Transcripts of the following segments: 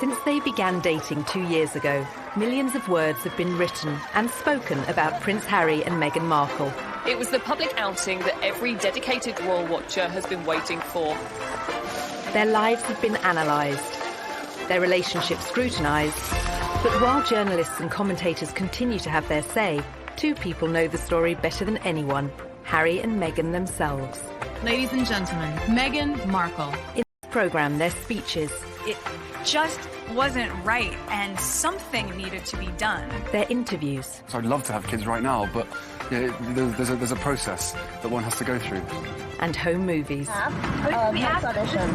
Since they began dating 2 years ago, millions of words have been written and spoken about Prince Harry and Meghan Markle. It was the public outing that every dedicated royal watcher has been waiting for. Their lives have been analysed, their relationship scrutinised, but while journalists and commentators continue to have their say, two people know the story better than anyone, Harry and Meghan themselves. Ladies and gentlemen, Meghan Markle. In this programme, their speeches. It just wasn't right, and something needed to be done. Their interviews. So I'd love to have kids right now, but yeah, there's a process that one has to go through. And home movies. This is the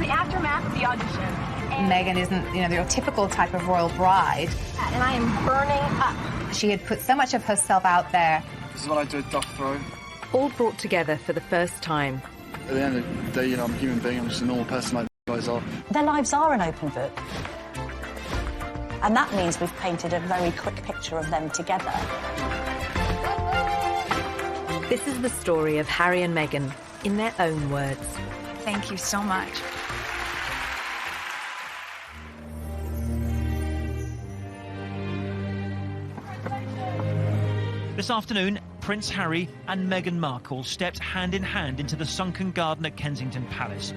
aftermath of the audition. Meghan isn't, your typical type of royal bride. And I am burning up. She had put so much of herself out there. This is what I do, duck throw. All brought together for the first time. At the end of the day, I'm a human being, I'm just a normal person like you guys are. Their lives are an open book. And that means we've painted a very quick picture of them together. This is the story of Harry and Meghan, in their own words. Thank you so much. This afternoon, Prince Harry and Meghan Markle stepped hand in hand into the sunken garden at Kensington Palace.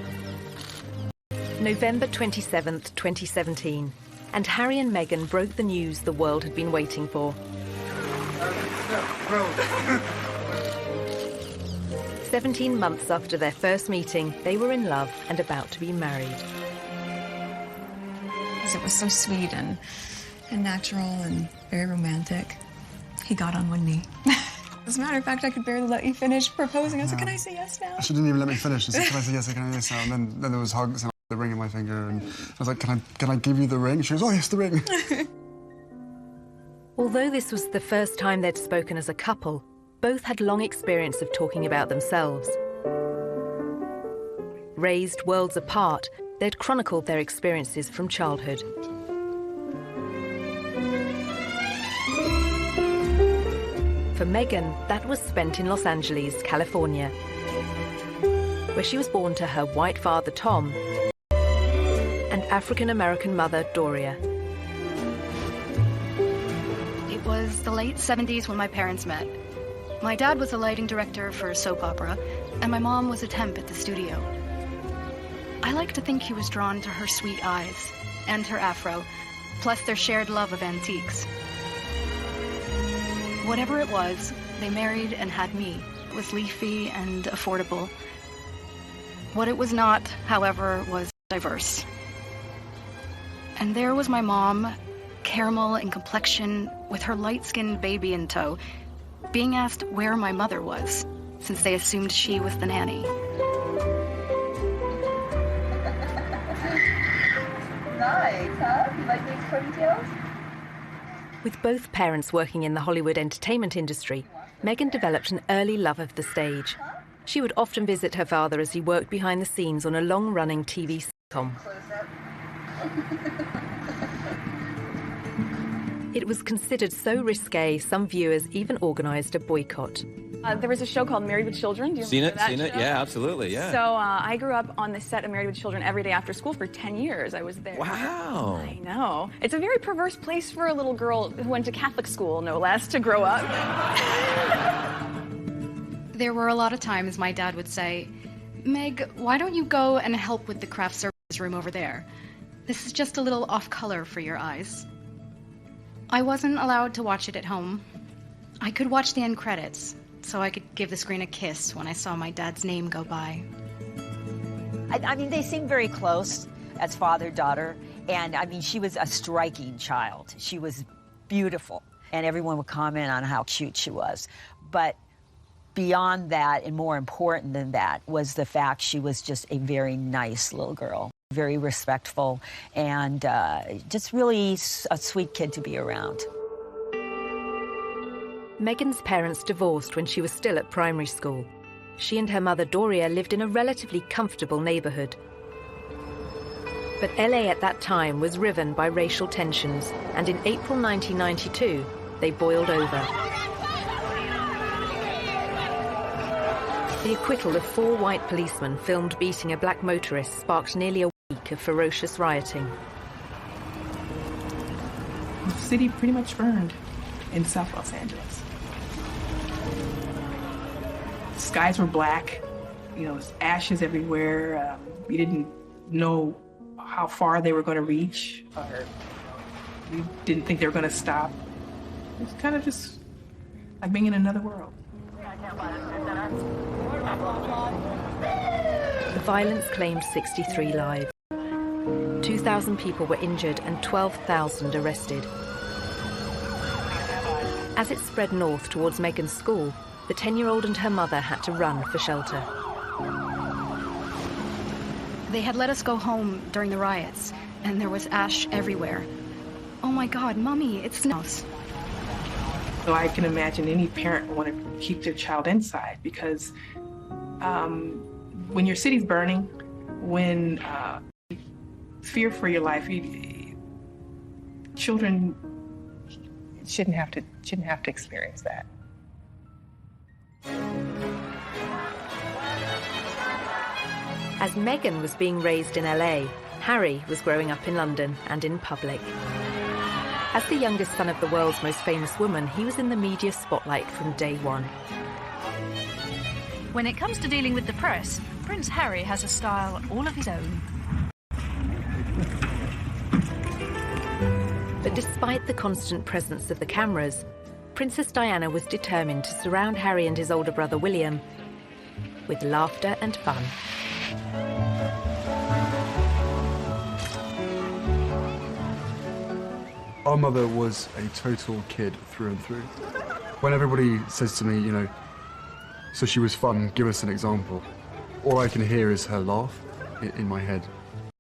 November 27th, 2017, and Harry and Meghan broke the news the world had been waiting for. 17 months after their first meeting, they were in love and about to be married. It was so sweet and natural and very romantic. He got on one knee. As a matter of fact, I could barely let you finish proposing. I was like, can I say yes now? She didn't even let me finish. I said, can I say yes, can I say yes now? And then there was hugs and the ring in my finger. And I was like, can I give you the ring? She goes, oh, yes, the ring. Although this was the first time they'd spoken as a couple, both had long experience of talking about themselves. Raised worlds apart, they'd chronicled their experiences from childhood. For Meghan, that was spent in Los Angeles, California, where she was born to her white father, Tom, and African-American mother, Doria. It was the late 70s when my parents met. My dad was a lighting director for a soap opera, and my mom was a temp at the studio. I like to think he was drawn to her sweet eyes and her afro, plus their shared love of antiques. Whatever it was, they married and had me. It was leafy and affordable. What it was not, however, was diverse. And there was my mom, caramel in complexion, with her light-skinned baby in tow, being asked where my mother was, since they assumed she was the nanny. Nice, huh? You like these ponytails? With both parents working in the Hollywood entertainment industry, Meghan developed an early love of the stage. She would often visit her father as he worked behind the scenes on a long-running TV sitcom. It was considered so risque, some viewers even organised a boycott. There was a show called Married with Children. Do you remember that show? Yeah, absolutely, yeah. So I grew up on the set of Married with Children every day after school for 10 years. I was there. Wow. I know. It's a very perverse place for a little girl who went to Catholic school, no less, to grow up. There were a lot of times my dad would say, Meg, why don't you go and help with the craft services room over there? This is just a little off-color for your eyes. I wasn't allowed to watch it at home. I could watch the end credits, so I could give the screen a kiss when I saw my dad's name go by. I mean, they seem very close as father-daughter, and I mean, she was a striking child. She was beautiful, and everyone would comment on how cute she was. But beyond that, and more important than that, was the fact she was just a very nice little girl. Very respectful, and just really a sweet kid to be around. Meghan's parents divorced when she was still at primary school. She and her mother Doria lived in a relatively comfortable neighbourhood. But LA at that time was riven by racial tensions, and in April 1992, they boiled over. The acquittal of 4 white policemen filmed beating a black motorist sparked nearly a week of ferocious rioting. The city pretty much burned in South Los Angeles. The skies were black, ashes everywhere. We didn't know how far they were going to reach, or we didn't think they were going to stop. It was kind of just like being in another world. The violence claimed 63 lives. 2,000 people were injured and 12,000 arrested. As it spread north towards Meghan's school, the 10-year-old and her mother had to run for shelter. They had let us go home during the riots, and there was ash everywhere. Oh my God, Mommy, it's snows. So I can imagine any parent would want to keep their child inside because when your city's burning, when fear for your life, children shouldn't have to experience that. As Meghan was being raised in LA, Harry was growing up in London and in public. As the youngest son of the world's most famous woman, he was in the media spotlight from day one. When it comes to dealing with the press, Prince Harry has a style all of his own. But despite the constant presence of the cameras, Princess Diana was determined to surround Harry and his older brother William with laughter and fun. Our mother was a total kid through and through. When everybody says to me, so she was fun, give us an example, all I can hear is her laugh in my head.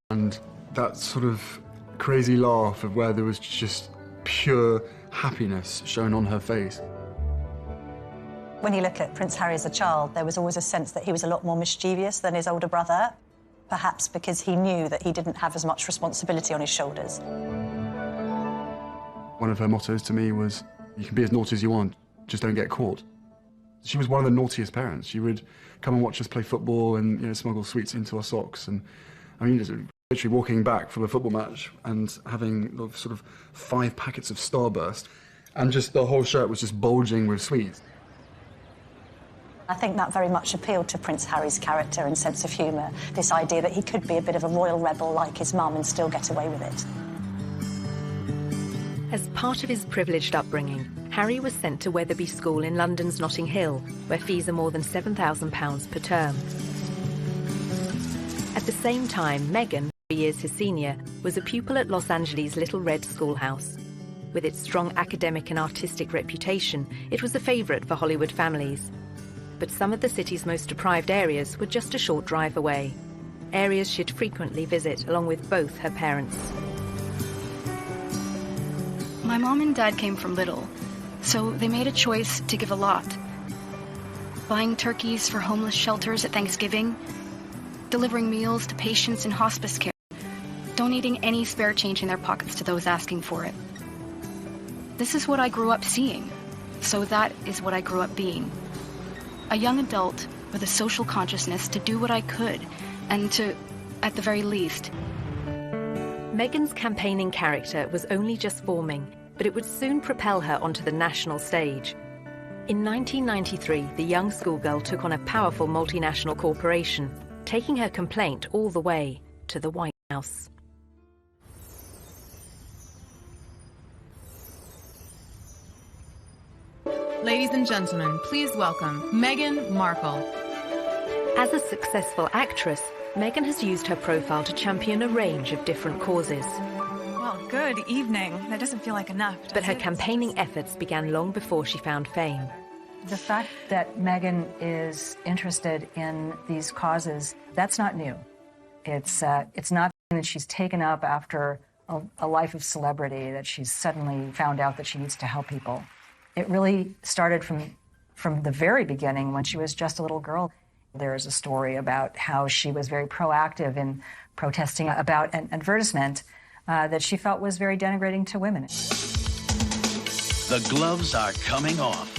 And that sort of crazy laugh of where there was just pure happiness shown on her face. When you look at Prince Harry as a child, there was always a sense that he was a lot more mischievous than his older brother, perhaps because he knew that he didn't have as much responsibility on his shoulders. One of her mottos to me was, you can be as naughty as you want, just don't get caught. She was one of the naughtiest parents. She would come and watch us play football and smuggle sweets into our socks. And I mean, literally walking back from a football match and having sort of 5 packets of Starburst, and just the whole shirt was just bulging with sweets. I think that very much appealed to Prince Harry's character and sense of humour, this idea that he could be a bit of a royal rebel like his mum and still get away with it. As part of his privileged upbringing, Harry was sent to Wetherby School in London's Notting Hill, where fees are more than £7,000 per term. At the same time, Meghan, 3 years his senior, was a pupil at Los Angeles' Little Red Schoolhouse. With its strong academic and artistic reputation, it was a favourite for Hollywood families. But some of the city's most deprived areas were just a short drive away, areas she'd frequently visit along with both her parents. My mom and dad came from little, so they made a choice to give a lot. Buying turkeys for homeless shelters at Thanksgiving, delivering meals to patients in hospice care, donating any spare change in their pockets to those asking for it. This is what I grew up seeing, so that is what I grew up being. A young adult with a social consciousness to do what I could, and to, at the very least. Meghan's campaigning character was only just forming, but it would soon propel her onto the national stage. In 1993, the young schoolgirl took on a powerful multinational corporation, taking her complaint all the way to the White House. Ladies and gentlemen, please welcome Meghan Markle. As a successful actress, Meghan has used her profile to champion a range of different causes. Well, good evening. That doesn't feel like enough, But her campaigning efforts began long before she found fame. The fact that Meghan is interested in these causes, that's not new. It's not that she's taken up after a life of celebrity, that she's suddenly found out that she needs to help people. It really started from the very beginning when she was just a little girl. There is a story about how she was very proactive in protesting about an advertisement that she felt was very denigrating to women. The gloves are coming off.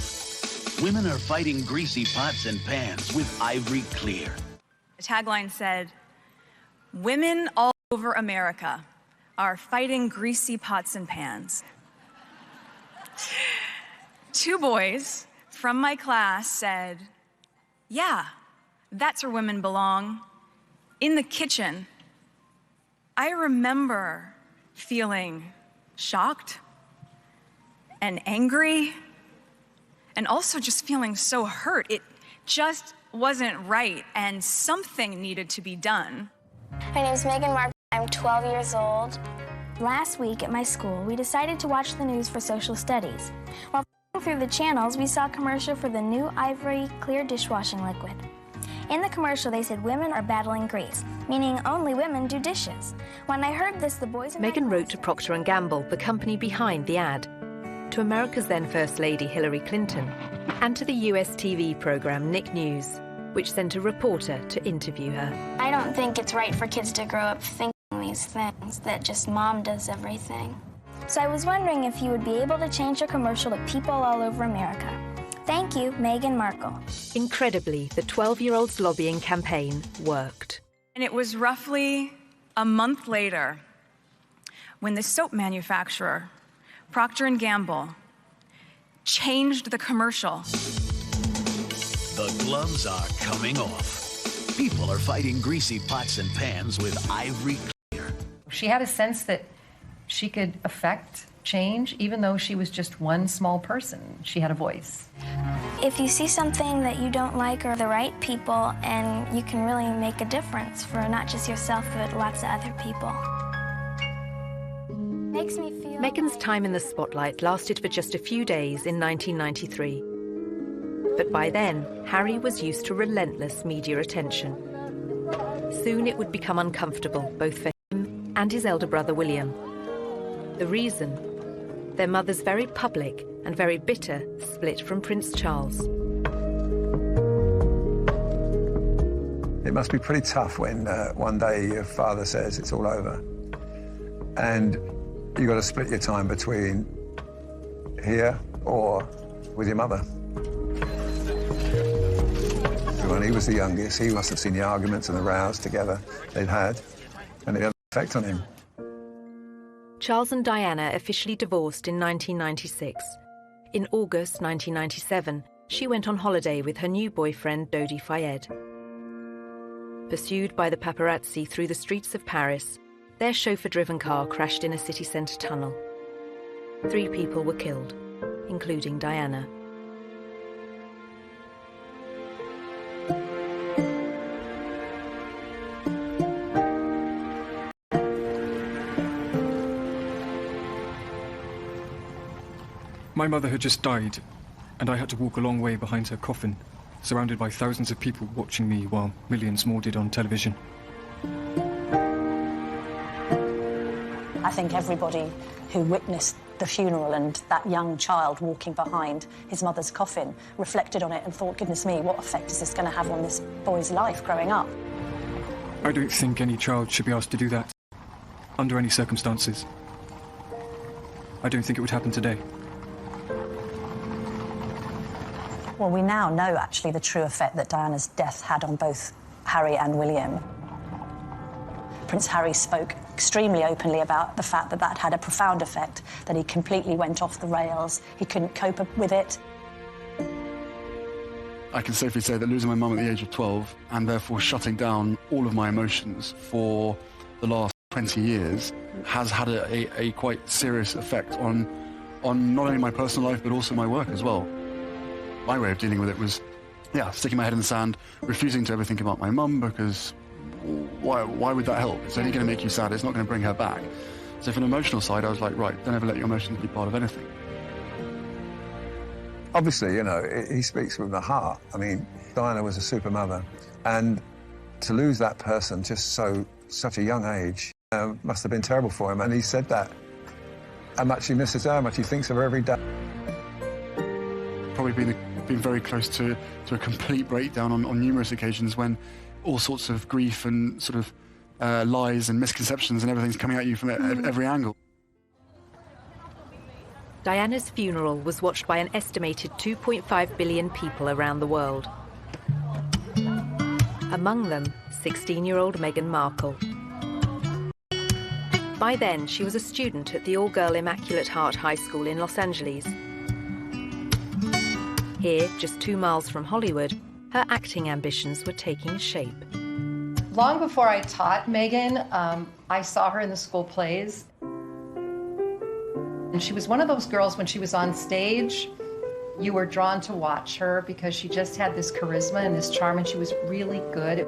Women are fighting greasy pots and pans with Ivory Clear. The tagline said, "Women all over America are fighting greasy pots and pans 2 boys from my class said, "Yeah, that's where women belong, in the kitchen." I remember feeling shocked and angry and also just feeling so hurt. It just wasn't right, and something needed to be done. My name is Meghan Markle. I'm 12 years old. Last week at my school, we decided to watch the news for social studies. While through the channels, we saw a commercial for the new Ivory clear dishwashing liquid. In the commercial, they said women are battling grease, meaning only women do dishes. When I heard this, the boys... Meghan wrote to Procter & Gamble, the company behind the ad, to America's then First Lady Hillary Clinton, and to the US TV program Nick News, which sent a reporter to interview her. I don't think it's right for kids to grow up thinking these things, that just mom does everything. So I was wondering if you would be able to change your commercial to people all over America. Thank you, Meghan Markle. Incredibly, the 12-year-old's lobbying campaign worked. And it was roughly a month later when the soap manufacturer, Procter & Gamble, changed the commercial. The gloves are coming off. People are fighting greasy pots and pans with Ivory Clear. She had a sense that she could affect change, even though she was just one small person. She had a voice. If you see something that you don't like or the right people, and you can really make a difference for not just yourself, but lots of other people. Makes me feel... Meghan's time in the spotlight lasted for just a few days in 1993. But by then, Harry was used to relentless media attention. Soon it would become uncomfortable, both for him and his elder brother William. The reason? Their mother's very public and very bitter split from Prince Charles. It must be pretty tough when one day your father says it's all over, and you've got to split your time between here or with your mother. When he was the youngest, he must have seen the arguments and the rows together they'd had, and it had an effect on him. Charles and Diana officially divorced in 1996. In August 1997, she went on holiday with her new boyfriend, Dodi Fayed. Pursued by the paparazzi through the streets of Paris, their chauffeur-driven car crashed in a city centre tunnel. 3 people were killed, including Diana. My mother had just died, and I had to walk a long way behind her coffin, surrounded by thousands of people watching me while millions more did on television. I think everybody who witnessed the funeral and that young child walking behind his mother's coffin reflected on it and thought, goodness me, what effect is this going to have on this boy's life growing up? I don't think any child should be asked to do that, under any circumstances. I don't think it would happen today. Well, we now know, actually, the true effect that Diana's death had on both Harry and William. Prince Harry spoke extremely openly about the fact that that had a profound effect, that he completely went off the rails, he couldn't cope with it. I can safely say that losing my mum at the age of 12, and therefore shutting down all of my emotions for the last 20 years, has had a quite serious effect on not only my personal life, but also my work as well. My way of dealing with it was, sticking my head in the sand, refusing to ever think about my mum, because why would that help? It's only going to make you sad, it's not going to bring her back. So from an emotional side, I was like, right, don't ever let your emotions be part of anything. Obviously, you know, he speaks from the heart. I mean, Diana was a super mother, and to lose that person just such a young age must have been terrible for him, and he said that. How much he misses her, how much he thinks of her every day. Probably been very close to a complete breakdown on numerous occasions, when all sorts of grief and sort of lies and misconceptions and everything's coming at you from every angle. Diana's funeral was watched by an estimated 2.5 billion people around the world. Among them, 16-year-old Meghan Markle. By then, she was a student at the all-girl Immaculate Heart High School in Los Angeles. Here, just 2 miles from Hollywood, her acting ambitions were taking shape. Long before I taught Meghan, I saw her in the school plays. And she was one of those girls, when she was on stage, you were drawn to watch her because she just had this charisma and this charm, and she was really good.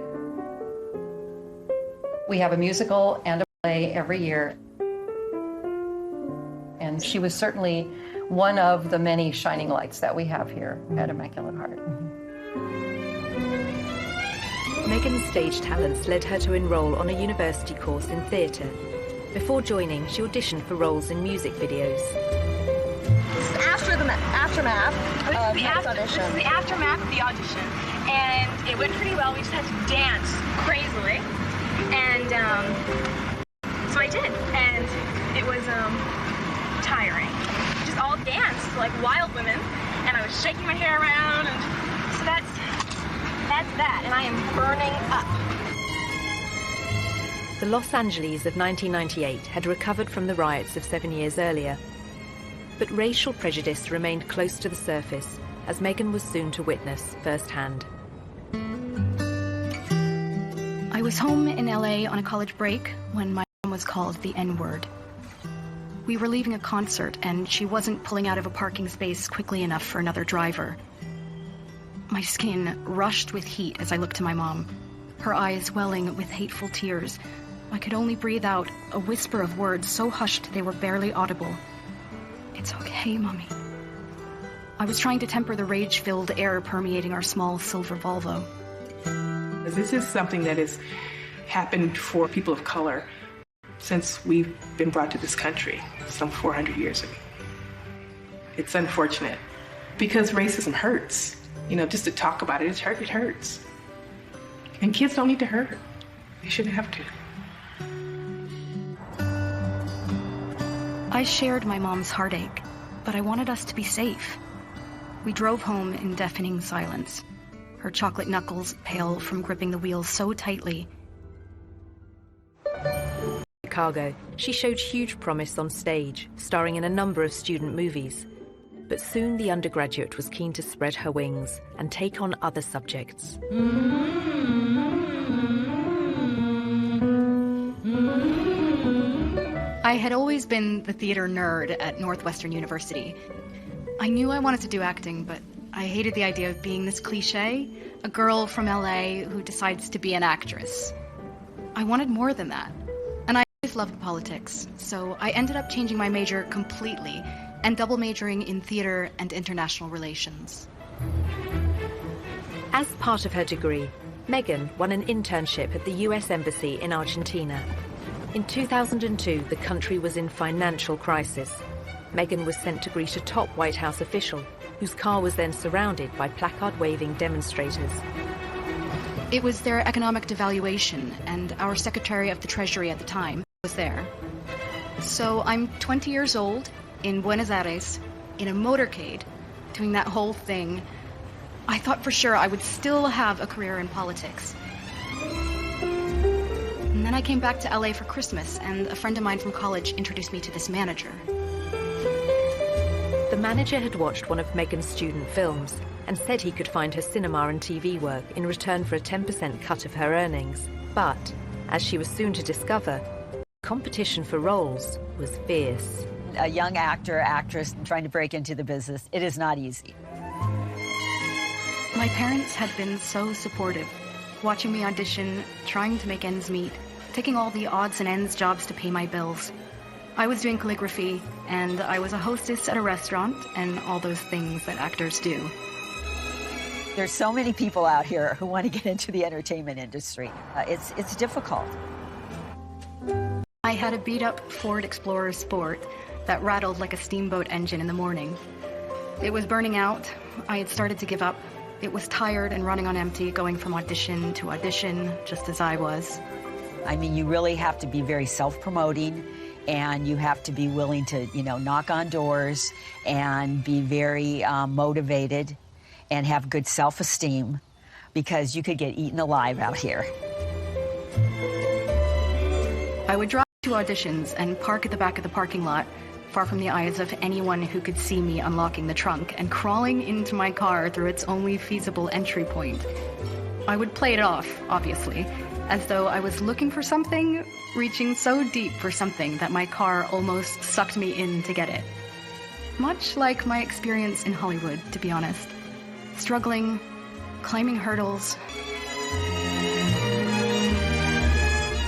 We have a musical and a play every year. And she was certainly one of the many shining lights that we have here at Immaculate Heart. Meghan's stage talents led her to enroll on a university course in theatre. Before joining, she auditioned for roles in music videos. This is after the aftermath of the audition. This is the aftermath of the audition, and it went pretty well. We just had to dance crazily, and so I did, and it was tiring. Just all danced like wild women, and I was shaking my hair around, and so that's that, and I am burning up. The Los Angeles of 1998 had recovered from the riots of 7 years earlier. But racial prejudice remained close to the surface, as Meghan was soon to witness firsthand. I was home in LA on a college break when my mom was called the N-word. We were leaving a concert, and she wasn't pulling out of a parking space quickly enough for another driver. My skin rushed with heat as I looked to my mom, her eyes welling with hateful tears. I could only breathe out a whisper of words so hushed they were barely audible. "It's okay, Mommy." I was trying to temper the rage-filled air permeating our small silver Volvo. This is something that has happened for people of color since we've been brought to this country some 400 years ago. It's unfortunate because racism hurts. You know, just to talk about it, it hurts. And kids don't need to hurt. They shouldn't have to. I shared my mom's heartache, but I wanted us to be safe. We drove home in deafening silence, her chocolate knuckles pale from gripping the wheel so tightly. In Chicago, she showed huge promise on stage, starring in a number of student movies. But soon the undergraduate was keen to spread her wings and take on other subjects. I had always been the theater nerd at Northwestern University. I knew I wanted to do acting, but I hated the idea of being this cliché, a girl from LA who decides to be an actress. I wanted more than that, and I always loved politics, so I ended up changing my major completely and double majoring in theater and international relations. As part of her degree, Meghan won an internship at the US Embassy in Argentina. In 2002, the country was in financial crisis. Meghan was sent to greet a top White House official, whose car was then surrounded by placard-waving demonstrators. It was their economic devaluation, and our Secretary of the Treasury at the time was there. So I'm 20 years old, in Buenos Aires, in a motorcade, doing that whole thing. I thought for sure I would still have a career in politics. And then I came back to LA for Christmas, and a friend of mine from college introduced me to this manager. The manager had watched one of Meghan's student films and said he could find her cinema and TV work in return for a 10% cut of her earnings. But, as she was soon to discover, competition for roles was fierce. A young actor, actress trying to break into the business, it is not easy. My parents had been so supportive, watching me audition, trying to make ends meet, taking all the odds and ends jobs to pay my bills. I was doing calligraphy, and I was a hostess at a restaurant, and all those things that actors do. There's so many people out here who want to get into the entertainment industry. It's difficult. I had a beat-up Ford Explorer Sport that rattled like a steamboat engine in the morning. It was burning out. I had started to give up. It was tired and running on empty, going from audition to audition, just as I was. I mean, you really have to be very self-promoting, and you have to be willing to, you know, knock on doors and be very motivated and have good self-esteem, because you could get eaten alive out here. I would drive to auditions and park at the back of the parking lot, far from the eyes of anyone who could see me unlocking the trunk and crawling into my car through its only feasible entry point. I would play it off, obviously, as though I was looking for something, reaching so deep for something that my car almost sucked me in to get it. Much like my experience in Hollywood, to be honest. Struggling, climbing hurdles.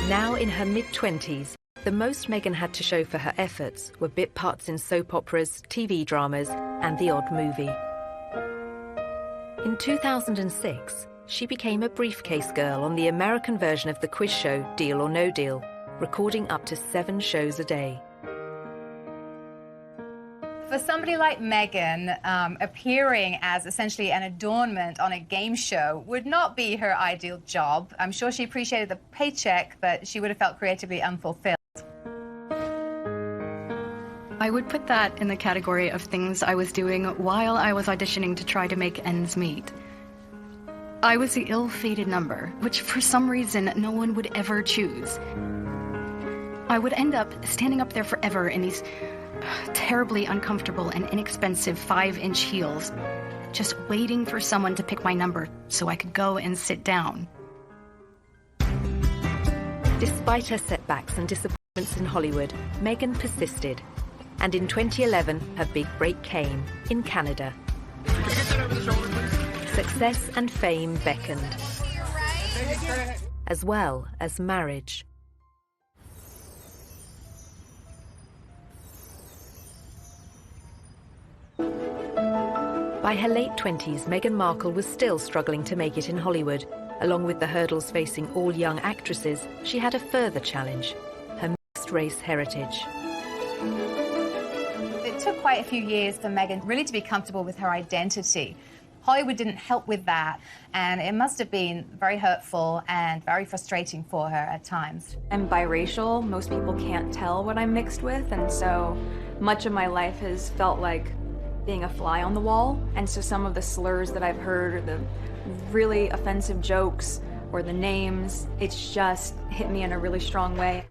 Now in her mid-20s, the most Meghan had to show for her efforts were bit parts in soap operas, TV dramas, and the odd movie. In 2006, she became a briefcase girl on the American version of the quiz show Deal or No Deal, recording up to 7 shows a day. For somebody like Meghan, appearing as essentially an adornment on a game show would not be her ideal job. I'm sure she appreciated the paycheck, but she would have felt creatively unfulfilled. I would put that in the category of things I was doing while I was auditioning to try to make ends meet. I was the ill-fated number, which for some reason no one would ever choose. I would end up standing up there forever in these terribly uncomfortable and inexpensive 5-inch heels, just waiting for someone to pick my number so I could go and sit down. Despite her setbacks and disappointments in Hollywood, Meghan persisted. And in 2011, her big break came in Canada. Success and fame beckoned, as well as marriage. By her late 20s, Meghan Markle was still struggling to make it in Hollywood. Along with the hurdles facing all young actresses, she had a further challenge: her mixed-race heritage. It took quite a few years for Meghan really to be comfortable with her identity. Hollywood didn't help with that, and it must have been very hurtful and very frustrating for her at times. I'm biracial. Most people can't tell what I'm mixed with, and so much of my life has felt like being a fly on the wall. And so some of the slurs that I've heard, or the really offensive jokes, or the names, it's just hit me in a really strong way.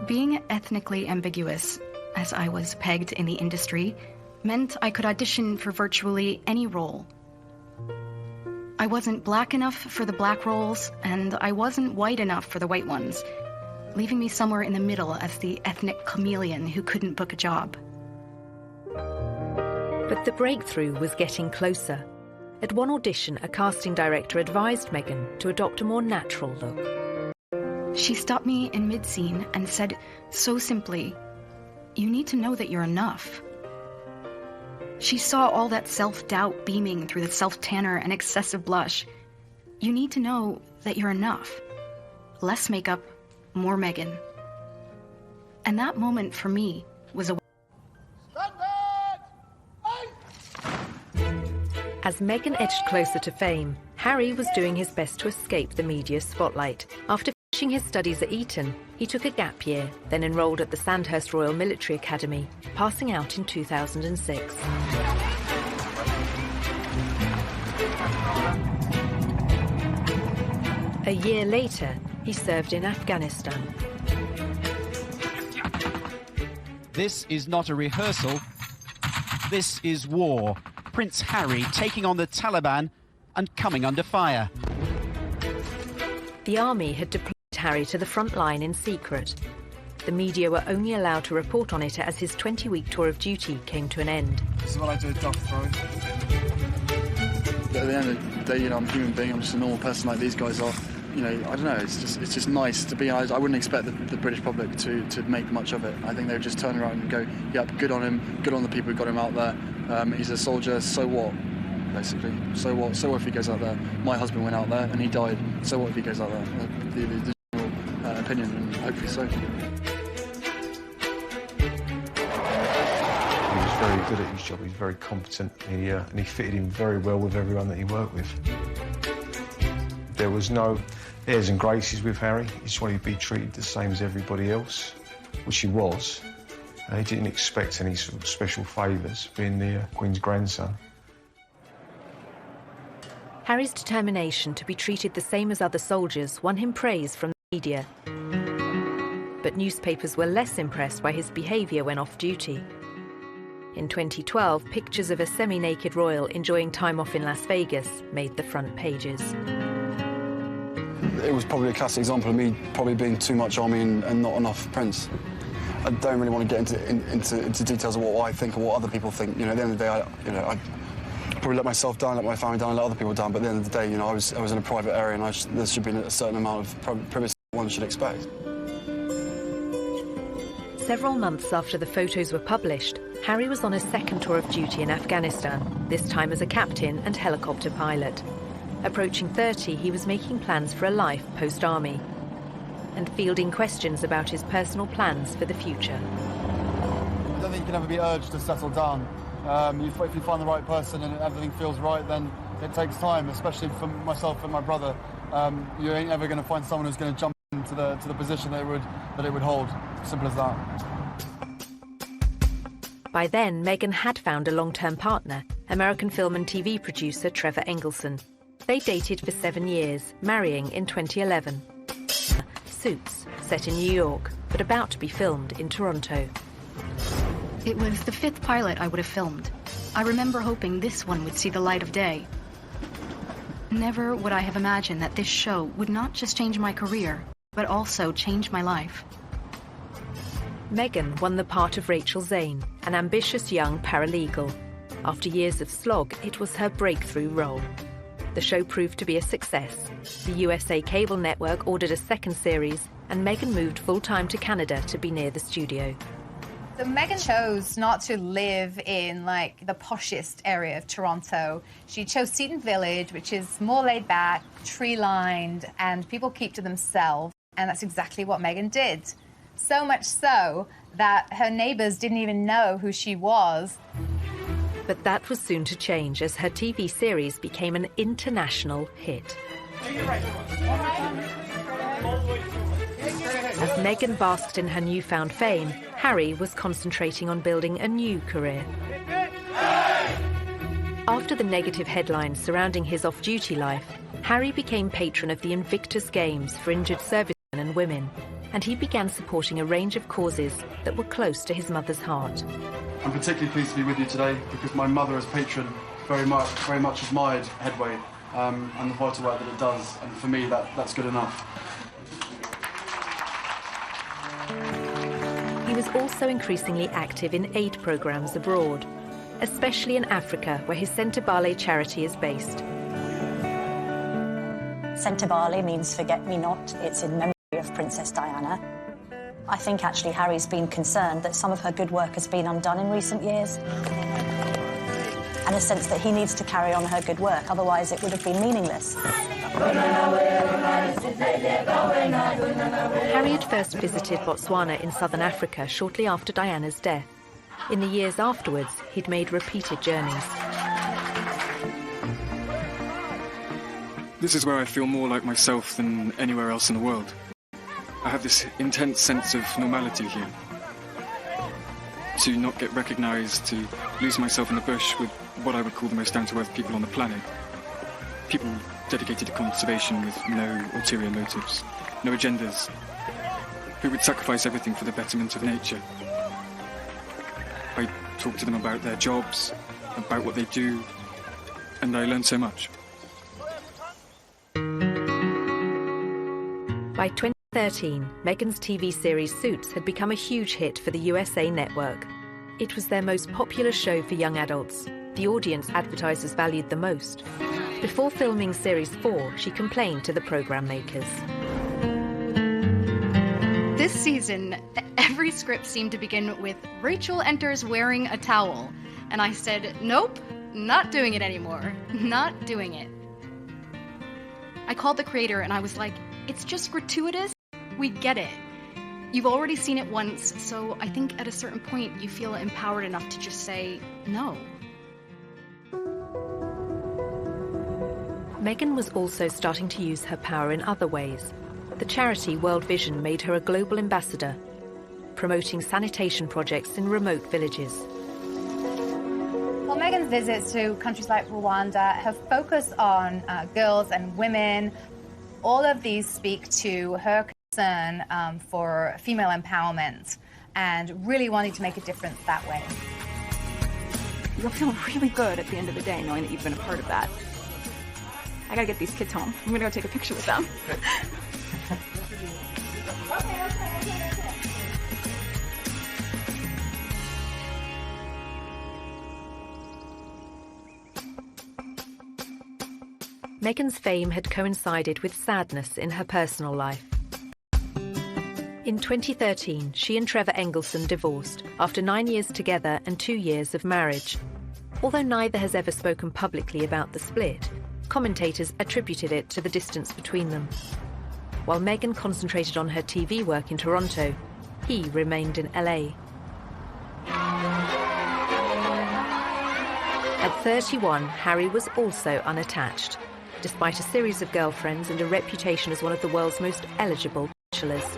Being ethnically ambiguous, as I was pegged in the industry, meant I could audition for virtually any role. I wasn't black enough for the black roles, and I wasn't white enough for the white ones, leaving me somewhere in the middle as the ethnic chameleon who couldn't book a job. But the breakthrough was getting closer. At one audition, a casting director advised Meghan to adopt a more natural look. She stopped me in mid-scene and said so simply, "You need to know that you're enough." She saw all that self-doubt beaming through the self-tanner and excessive blush. You need to know that you're enough. Less makeup, more Meghan. And that moment for me was a... As Meghan edged closer to fame, Harry was doing his best to escape the media spotlight. After finishing his studies at Eton, he took a gap year, then enrolled at the Sandhurst Royal Military Academy, passing out in 2006. A year later, he served in Afghanistan. This is not a rehearsal. This is war. Prince Harry taking on the Taliban and coming under fire. The army had deployed Harry to the front line in secret. The media were only allowed to report on it as his 20-week tour of duty came to an end. This is what I do, dog throwing. At the end of the day, I'm a human being. I'm just a normal person like these guys are. I don't know. It's just nice to be. I wouldn't expect the British public to make much of it. I think they would just turn around and go, "Yep, good on him. Good on the people who got him out there. He's a soldier. So what?" Basically, so what? So what if he goes out there? My husband went out there and he died. So what if he goes out there? The general opinion, and hopefully so. He was very good at his job. He was very competent. And he fitted in very well with everyone that he worked with. There was no airs and graces with Harry. He just wanted to be treated the same as everybody else, which he was. He didn't expect any sort of special favours, being the Queen's grandson. Harry's determination to be treated the same as other soldiers won him praise from the media. but newspapers were less impressed by his behaviour when off duty. In 2012, pictures of a semi-naked royal enjoying time off in Las Vegas made the front pages. It was probably a classic example of me probably being too much army and not enough Prince. I don't really want to get into details of what I think or what other people think. You know, at the end of the day, I probably let myself down, let my family down, let other people down. But at the end of the day, you know, I was in a private area, and there should be a certain amount of privacy one should expect. Several months after the photos were published, Harry was on a second tour of duty in Afghanistan, this time as a captain and helicopter pilot. Approaching 30, he was making plans for a life post-army and fielding questions about his personal plans for the future. I don't think you can ever be urged to settle down. If you find the right person and everything feels right, then it takes time, especially for myself and my brother. You ain't ever going to find someone who's going to jump into the position that it would hold. Simple as that. By then, Meghan had found a long-term partner, American film and TV producer Trevor Engelson. They dated for 7 years, marrying in 2011. Suits, set in New York, but about to be filmed in Toronto. It was the 5th pilot I would have filmed. I remember hoping this one would see the light of day. Never would I have imagined that this show would not just change my career, but also change my life. Meghan won the part of Rachel Zane, an ambitious young paralegal. After years of slog, it was her breakthrough role. The show proved to be a success. The USA cable network ordered a second series, and Meghan moved full-time to Canada to be near the studio. So Meghan chose not to live in, like, the poshest area of Toronto. She chose Seton Village, which is more laid back, tree-lined, and people keep to themselves. And that's exactly what Meghan did. So much so that her neighbours didn't even know who she was. But that was soon to change as her TV series became an international hit. As Meghan basked in her newfound fame, Harry was concentrating on building a new career. After the negative headlines surrounding his off-duty life, Harry became patron of the Invictus Games for injured servicemen and women, and he began supporting a range of causes that were close to his mother's heart. I'm particularly pleased to be with you today because my mother as patron very much admired Headway and the vital work that it does, and for me that's good enough. He was also increasingly active in aid programs abroad, especially in Africa, where his Centre Bale charity is based. Centre Bale means forget-me-not. It's in memory of Princess Diana. I think actually Harry's been concerned that some of her good work has been undone in recent years. And a sense that he needs to carry on her good work, otherwise it would have been meaningless. Harry had first visited Botswana in southern Africa shortly after Diana's death. In the years afterwards, he'd made repeated journeys. This is where I feel more like myself than anywhere else in the world. I have this intense sense of normality here. To not get recognised, to lose myself in the bush with what I would call the most down-to-earth people on the planet. People dedicated to conservation with no ulterior motives, no agendas, who would sacrifice everything for the betterment of nature. I talk to them about their jobs, about what they do, and I learn so much. By 2013, Meghan's TV series Suits had become a huge hit for the USA network. It was their most popular show for young adults, the audience advertisers valued the most. Before filming Series 4, she complained to the program makers. This season, every script seemed to begin with Rachel enters wearing a towel. And I said, nope, not doing it anymore. Not doing it. I called the creator and I was like, it's just gratuitous. We get it. You've already seen it once, so I think at a certain point you feel empowered enough to just say no. Meghan was also starting to use her power in other ways. The charity World Vision made her a global ambassador, promoting sanitation projects in remote villages. Well, Meghan's visits to countries like Rwanda have focused on girls and women. All of these speak to her concern for female empowerment and really wanting to make a difference that way. You'll feel really good at the end of the day knowing that you've been a part of that. I gotta get these kids home. I'm gonna go take a picture with them. Meghan's fame had coincided with sadness in her personal life. In 2013, she and Trevor Engelson divorced after 9 years together and 2 years of marriage. Although neither has ever spoken publicly about the split, commentators attributed it to the distance between them. While Meghan concentrated on her TV work in Toronto, he remained in LA. At 31, Harry was so unattached, despite a series of girlfriends and a reputation as one of the world's most eligible bachelors.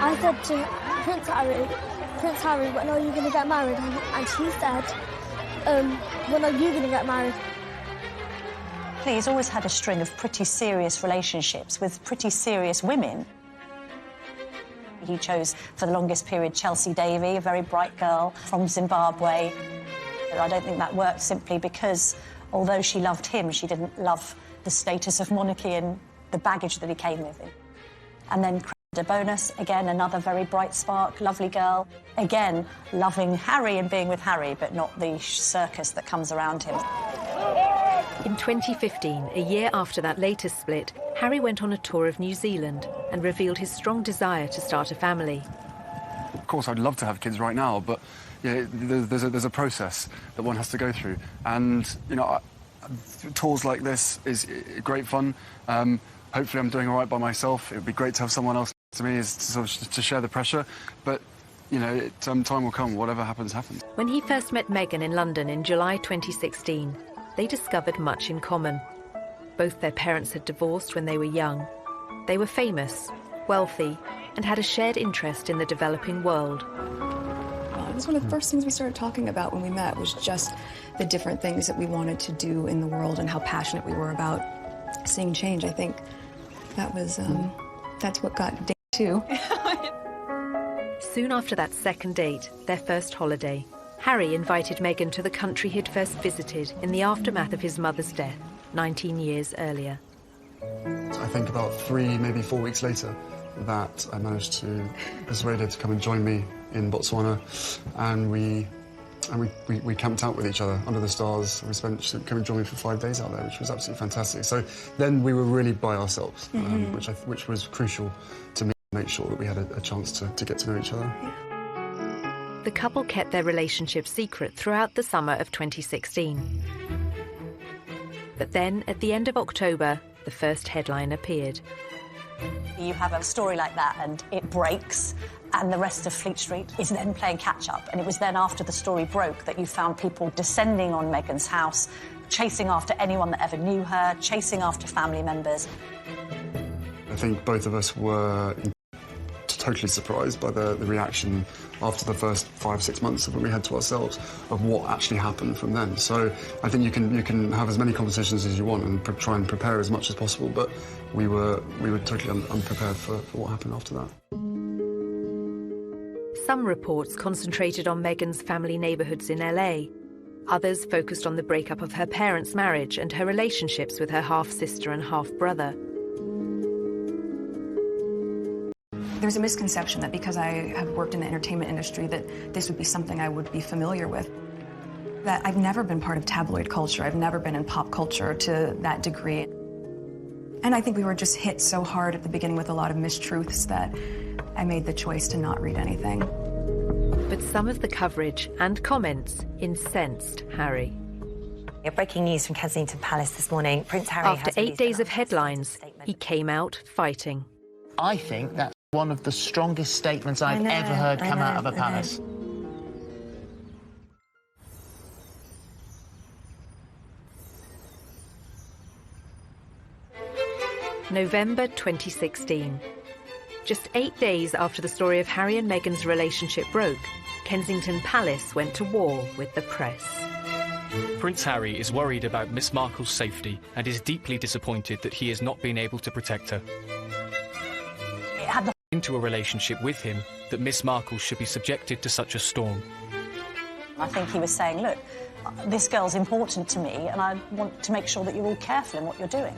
I said to Prince Harry, when are you going to get married? And he said, when are you going to get married? He's always had a string of pretty serious relationships with pretty serious women. He chose, for the longest period, Chelsea Davy, a very bright girl from Zimbabwe. I don't think that worked simply because, although she loved him, she didn't love the status of monarchy and the baggage that he came with him. And then de Bonus, again, another very bright spark, lovely girl. Again, loving Harry and being with Harry, but not the circus that comes around him. In 2015, a year after that latest split, Harry went on a tour of New Zealand and revealed his strong desire to start a family. Of course, I'd love to have kids right now, but yeah, there's a process that one has to go through. And, you know, tours like this is great fun. Hopefully I'm doing all right by myself. It would be great to have someone else to me to share the pressure. But, you know, time will come. Whatever happens, happens. When he first met Meghan in London in July 2016, they discovered much in common. Both their parents had divorced when they were young. They were famous, wealthy, and had a shared interest in the developing world. It was one of the first things we started talking about when we met, was just the different things that we wanted to do in the world and how passionate we were about seeing change. I think that was, that's what got day 2. Soon after that second date, their first holiday, Harry invited Meghan to the country he'd first visited in the aftermath of his mother's death 19 years earlier. I think about 3, maybe 4 weeks later, that I managed to persuade her to come and join me in Botswana, and we camped out with each other under the stars. She came and joined me for 5 days out there, which was absolutely fantastic. So then we were really by ourselves, which was crucial to me, to make sure that we had a chance to get to know each other. The couple kept their relationship secret throughout the summer of 2016. But then, at the end of October, the first headline appeared. You have a story like that and it breaks, and the rest of Fleet Street is then playing catch-up. And it was then after the story broke that you found people descending on Meghan's house, chasing after anyone that ever knew her, chasing after family members. I think both of us were totally surprised by the reaction after the first 5-6 months of what we had to ourselves of what actually happened from then. So I think you can have as many conversations as you want and try and prepare as much as possible, but we were totally unprepared for what happened after that. Some reports concentrated on Meghan's family neighbourhoods in LA. Others focused on the breakup of her parents' marriage and her relationships with her half-sister and half-brother. There's a misconception that because I have worked in the entertainment industry that this would be something I would be familiar with. That I've never been part of tabloid culture. I've never been in pop culture to that degree. And I think we were just hit so hard at the beginning with a lot of mistruths that I made the choice to not read anything. But some of the coverage and comments incensed Harry. Breaking news from Kensington Palace this morning. Prince Harry After 8 days of headlines, he came out fighting. I think that's one of the strongest statements I've ever heard come out of a palace. November 2016. Just 8 days after the story of Harry and Meghan's relationship broke, Kensington Palace went to war with the press. Prince Harry is worried about Miss Markle's safety and is deeply disappointed that he has not been able to protect her. It had the into a relationship with him that Miss Markle should be subjected to such a storm. I think he was saying, look, this girl's important to me and I want to make sure that you're all careful in what you're doing.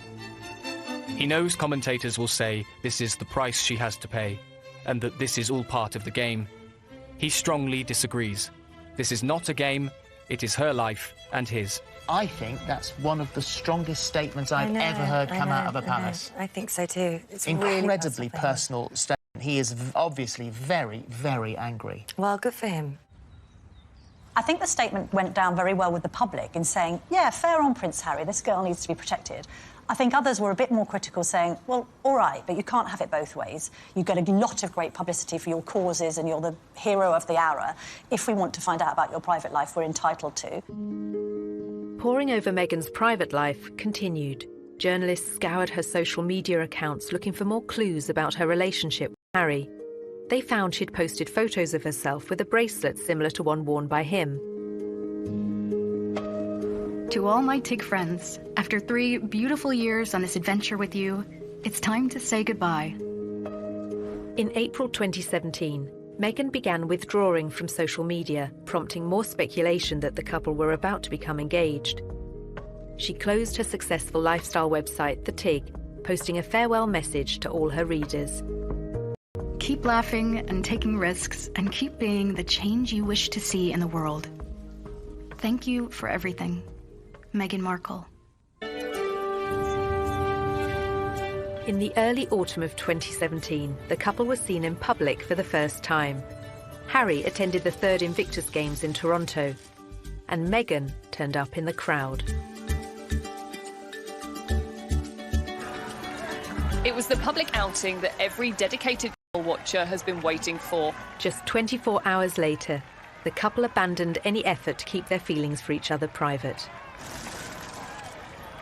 He knows commentators will say this is the price she has to pay and that this is all part of the game. He strongly disagrees. This is not a game, it is her life and his. I think that's one of the strongest statements I've ever heard come out of a palace. I think so too. It's incredibly personal statement. He is obviously very, very angry. Well, good for him. I think the statement went down very well with the public in saying, yeah, fair on Prince Harry, this girl needs to be protected. I think others were a bit more critical, saying, well, all right, but you can't have it both ways. You get a lot of great publicity for your causes and you're the hero of the hour. If we want to find out about your private life, we're entitled to. Poring over Meghan's private life continued. Journalists scoured her social media accounts looking for more clues about her relationship with Harry. They found she'd posted photos of herself with a bracelet similar to one worn by him. To all my TIG friends, after 3 beautiful years on this adventure with you, it's time to say goodbye. In April 2017, Meghan began withdrawing from social media, prompting more speculation that the couple were about to become engaged. She closed her successful lifestyle website, The TIG, posting a farewell message to all her readers. Keep laughing and taking risks, and keep being the change you wish to see in the world. Thank you for everything. Meghan Markle. In the early autumn of 2017, the couple was seen in public for the first time. Harry attended the 3rd Invictus Games in Toronto, and Meghan turned up in the crowd. It was the public outing that every dedicated watcher has been waiting for. Just 24 hours later, the couple abandoned any effort to keep their feelings for each other private.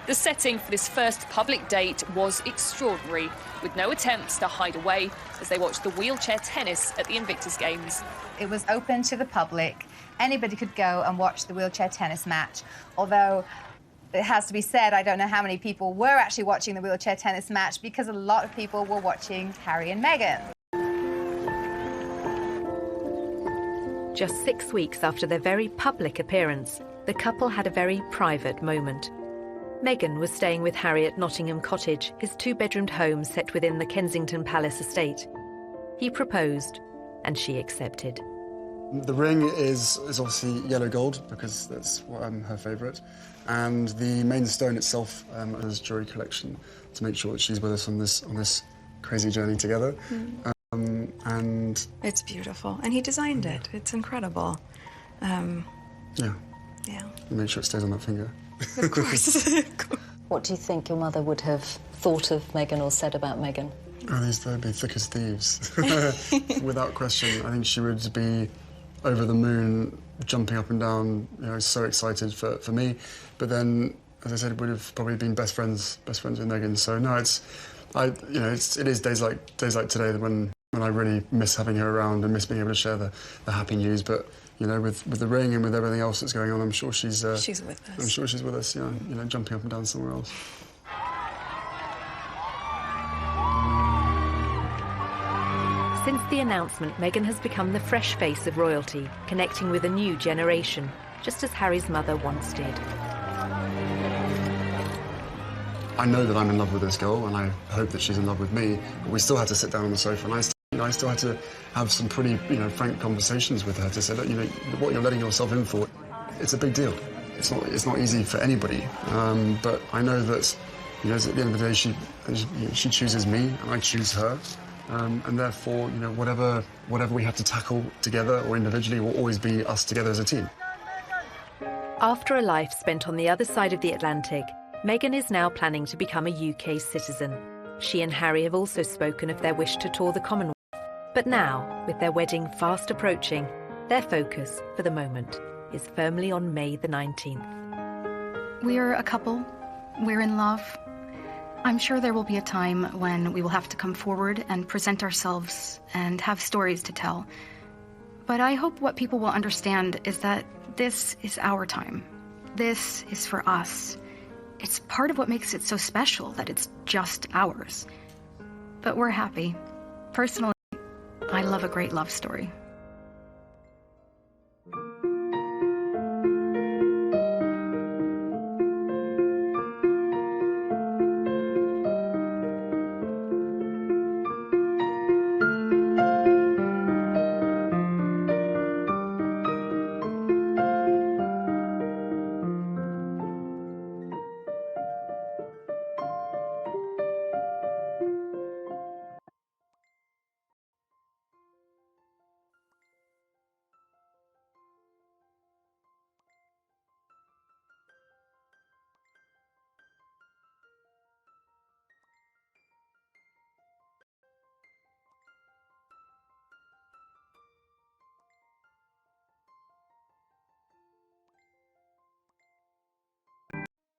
The setting for this first public date was extraordinary, with no attempts to hide away as they watched the wheelchair tennis at the Invictus Games. It was open to the public. Anybody could go and watch the wheelchair tennis match, although it has to be said, I don't know how many people were actually watching the wheelchair tennis match because a lot of people were watching Harry and Meghan. Just 6 weeks after their very public appearance, the couple had a very private moment. Meghan was staying with Harry at Nottingham Cottage, his 2-bedroomed home set within the Kensington Palace estate. He proposed, and she accepted. The ring is obviously yellow gold, because that's her favourite. And the main stone itself is jewellery collection, to make sure that she's with us on this crazy journey together. And it's beautiful, and he designed it. It's incredible. Yeah. Make sure it stays on that finger. Of course. What do you think your mother would have thought of Meghan or said about Meghan? Oh, they'd be thick as thieves. Without question. I think she would be over the moon, jumping up and down, so excited for me. But then, as I said, would have probably been best friends with Meghan. So no, it is days like today when I really miss having her around and miss being able to share the happy news. But with the ring and with everything else that's going on, I'm sure she's with us. I'm sure she's with us. Jumping up and down somewhere else. Since the announcement, Meghan has become the fresh face of royalty, connecting with a new generation, just as Harry's mother once did. I know that I'm in love with this girl, and I hope that she's in love with me, but we still had to sit down on the sofa, and I still had to have some pretty, frank conversations with her to say that, what you're letting yourself in for, it's a big deal. It's not easy for anybody, but I know that, at the end of the day, she chooses me, and I choose her. And therefore, whatever we have to tackle together or individually will always be us together as a team. After a life spent on the other side of the Atlantic, Meghan is now planning to become a UK citizen. She and Harry have also spoken of their wish to tour the Commonwealth. But now, with their wedding fast approaching, their focus, for the moment, is firmly on May the 19th. We're a couple. We're in love. I'm sure there will be a time when we will have to come forward and present ourselves and have stories to tell. But I hope what people will understand is that this is our time. This is for us. It's part of what makes it so special that it's just ours. But we're happy. Personally, I love a great love story.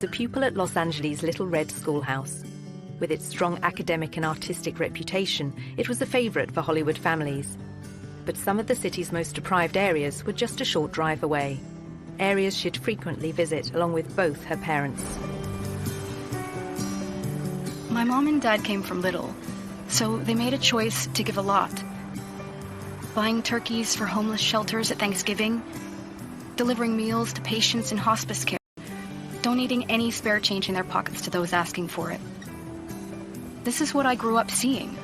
A pupil at Los Angeles' Little Red Schoolhouse. With its strong academic and artistic reputation, it was a favorite for Hollywood families. But some of the city's most deprived areas were just a short drive away. Areas she'd frequently visit along with both her parents. My mom and dad came from little, so they made a choice to give a lot. Buying turkeys for homeless shelters at Thanksgiving, delivering meals to patients in hospice care, donating any spare change in their pockets to those asking for it. This is what I grew up seeing,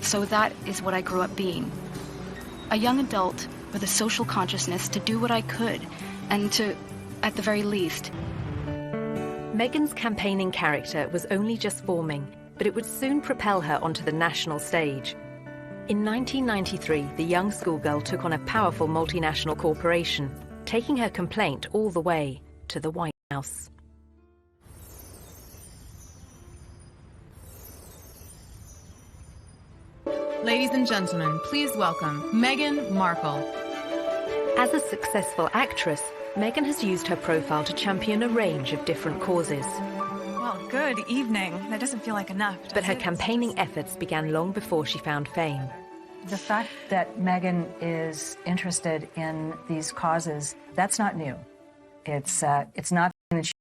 so that is what I grew up being. A young adult with a social consciousness to do what I could, and to, at the very least. Meghan's campaigning character was only just forming, but it would soon propel her onto the national stage. In 1993, the young schoolgirl took on a powerful multinational corporation, taking her complaint all the way to the White House. Ladies and gentlemen, please welcome Meghan Markle. As a successful actress, Meghan has used her profile to champion a range of different causes. Well, good evening. That doesn't feel like enough, But her campaigning efforts began long before she found fame. The fact that Meghan is interested in these causes, that's not new. It's not something that she